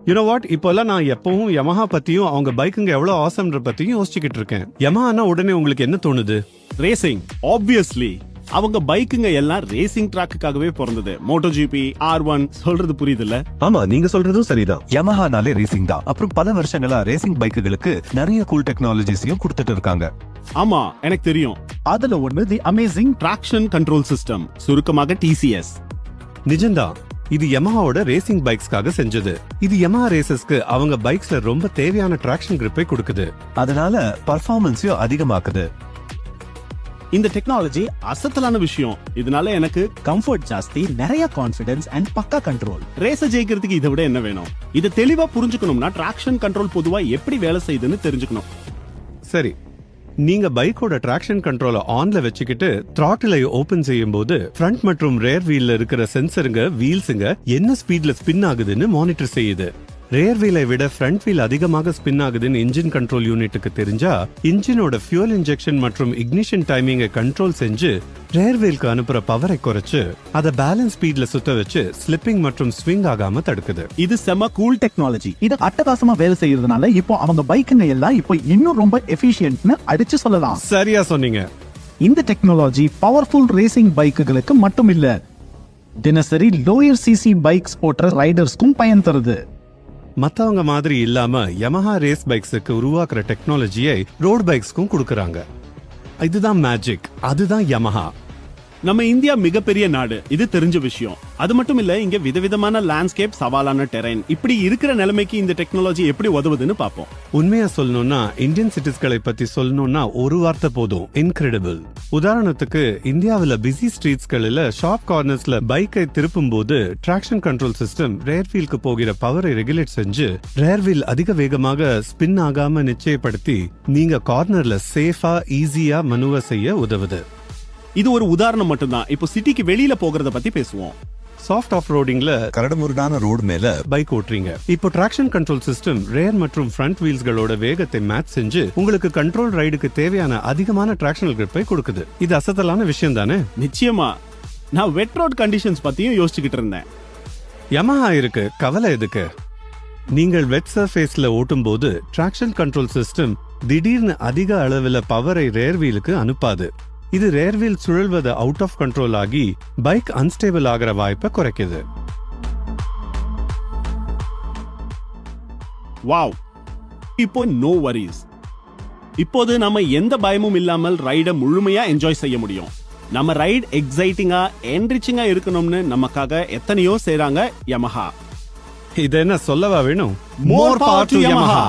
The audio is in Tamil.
யூனோ வாட், இப்போல்லாம் நான் எப்பவும் யமஹா பத்தியும் அவங்க பைக்குங்க எவ்வளவு ஆசம்ன்ற பத்தியும் யோசிச்சுக்கிட்டு இருக்கேன். யமஹானா உடனே உங்களுக்கு என்ன தோணுது? Racing obviously. அவங்க பைக்குங்க எல்லாம் ரேசிங் ட்ராக்குக்காகவே பிறந்தது. மோட்டோ ஜிபி, R1 சொல்றது புரியுதுல்ல? ஆமா, நீங்க சொல்றதும் சரிதான். யமஹானாலே ரேசிங் தான். அப்புறம் பல வருஷங்களா ரேசிங் பைக்குகளுக்கு நிறைய கூல் டெக்னாலஜிஸையும் கொடுத்துட்டு இருக்காங்க. ஆமா, எனக்கு தெரியும். அதுல ஒண்ணு தி அமேசிங் ட்ராக்ஷன் கண்ட்ரோல் சிஸ்டம், சுருக்கமாக TCS. நிஜம்தான், இது யமஹாவோட ரேசிங் பைக்ஸ்க்காக செஞ்சது. இது யமஹா ரேசஸ்க்கு அவங்க பைக்ஸ்ல ரொம்ப தேவையான டிராக்ஷன் கிரிப்பை கொடுக்குது. அதனால பர்ஃபார்மன்ஸையும் அதிகமாக்குது. இந்த டெக்னாலஜி அசத்தலான விஷயம். இதனால எனக்கு கம்ஃபர்ட் ஜாஸ்தி, நிறைய கான்ஃபிடன்ஸ் அண்ட் பக்கா கண்ட்ரோல். ரேஸ ஜெயிக்கிறதுக்கு இதை விட என்ன வேணும்? இதை தெளிவா புரிஞ்சுக்கணும்னா டிராக்ஷன் கண்ட்ரோல் பொதுவா எப்படி வேலை செய்யுதுன்னு தெரிஞ்சுக்கணும். சரி, நீங்க பைக்கோட டிராக்ஷன் கண்ட்ரோலை ஆன்ல வச்சுக்கிட்டு த்ராட்டிலை ஓபன் செய்யும் போது ஃப்ரண்ட் மற்றும் ரேர் வீல்ல இருக்கிற சென்சருங்க, வீல்ஸுங்க என்ன ஸ்பீட்ல ஸ்பின் ஆகுதுன்னு மானிட்டர் செய்யுது. ரேர் வீலை விட ஃப்ரண்ட் வீல் அதிகமாக ஸ்பின் ஆகுதுன்னு இன்ஜின் கண்ட்ரோல் யூனிட்டுக்கு தெரிஞ்சா இன்ஜினோட ஃபியூல் இன்ஜெக்ஷன் மற்றும் இக்னிஷன் டைமிங்கை கண்ட்ரோல் செஞ்சு ரேர் வீலுக்கு அனுப்புற பவரை குறைச்சு அதை பேலன்ஸ் ஸ்பீட்ல சுத்த வச்சு ஸ்லிப்பிங் மற்றும் ஸ்விங் ஆகாம தடுக்குது. இது செம கூல் டெக்னாலஜி. இது அட்டகாசமா வேலை செய்யறதுனால இப்போ அவங்க பைக்குங்க எல்லாம் இப்போ இன்னும் ரொம்ப எஃபிஷியன்ட்னு அடிச்சு சொல்லலாம். சரியா சொன்னீங்க. இந்த டெக்னாலஜி பவர்ஃபுல் ரேசிங் பைக்குகளுக்கு மட்டும் இல்ல, தினசரி லோயர் சிசி பைக்ஸ் ஓட்டுற ரைடர்ஸ்க்கும் பயன் தருது. மத்தவங்க மாதிரி இல்லாம யமஹா ரேஸ் பைக்ஸுக்கு உருவாக்குற டெக்னாலஜியை ரோட் பைக்ஸ்க்கும் கொடுக்கறாங்க. இதுதான் மேஜிக், அதுதான் யமஹா. நம்ம இந்தியா மிகப்பெரிய நாடு, இது தெரிஞ்ச விஷயம். அது மட்டும் இல்ல, இங்க விதவிதமான லேண்ட்ஸ்கேப், சவாலான டெரைன், இப்படி இருக்கிற நிலைமைக்கு இந்த டெக்னாலஜி எப்படி உதவுதுன்னு பாப்போம். உண்மையா சொல்லணும்னா இந்தியன் சிட்டிஸ்களை பத்தி சொல்லணும்னா ஒரு வார்த்தை போதும், இன்கிரெடிபிள். உதாரணத்துக்கு இந்தியாவில் பிஸி ஸ்ட்ரீட்ஸ்களில் ஷார்ப் கார்னர்ஸ்ல பைக்கை திருப்பும் போது டிராக்ஷன் கண்ட்ரோல் சிஸ்டம் ரேர் வீலுக்கு போகிற பவரை ரெகுலேட் செஞ்சு ரேர் வீல் அதிக வேகமாக ஸ்பின் ஆகாம நிச்சயப்படுத்தி நீங்க கார்னர்ல சேஃபா ஈஸியா மனுவர் செய்ய உதவுது. இது ஒரு உதாரணம் மட்டும்தான். இப்போ சிட்டிக்கு வெளியில போகிறத பத்தி பேசுவோம். சாஃப்ட் ஆஃப் ரோடிங்ல கரடுமுரடான ரோடு மேல பைக் ஓட்டுறீங்க. இப்போ டிராக்ஷன் கண்ட்ரோல் சிஸ்டம் ரேர் மற்றும் ஃப்ரண்ட் வீல்ஸ்களோட வேகத்தை மேட்ச் செஞ்சு உங்களுக்கு கண்ட்ரோல் ரைடுக்கு தேவையான அதிகமான டிராக்ஷனல் கிரிப்பை கொடுக்குது. இது அசத்தலான விஷயம் தானே? நிச்சயமா. நான் வெட் ரோட் கண்டிஷன்ஸ் பத்தியும் யோசிச்சுக்கிட்டு இருந்தேன். யமஹா இருக்கு, கவலை எதுக்கு? நீங்கள் வெட் சர்ஃபேஸ்ல ஓட்டும் போது டிராக்ஷன் கண்ட்ரோல் சிஸ்டம் திடீர்னு அதிக அளவில் பவரை ரேர் வீலுக்கு அனுப்பாது. இது ரேர் வீல் சுழல்வது அவுட் ஆஃப் கண்ட்ரோல் ஆகி பைக் அன்ஸ்டேபிள் ஆகிற வாய்ப்பை குறைக்குது. வாவ், இப்போ நோ வரிஸ். இப்போது நம்ம எந்த பயமும் இல்லாமல் ரைட முழுமையா என்ஜாய் செய்ய முடியும். நம்ம ரைட் எக்ஸைட்டிங்கா, என்ரிச்சிங்கா இருக்கணும்னு நமக்காக எத்தனையோ செய்றாங்க யமஹா. இது என்ன சொல்லவா வேணும்? More power to Yamaha.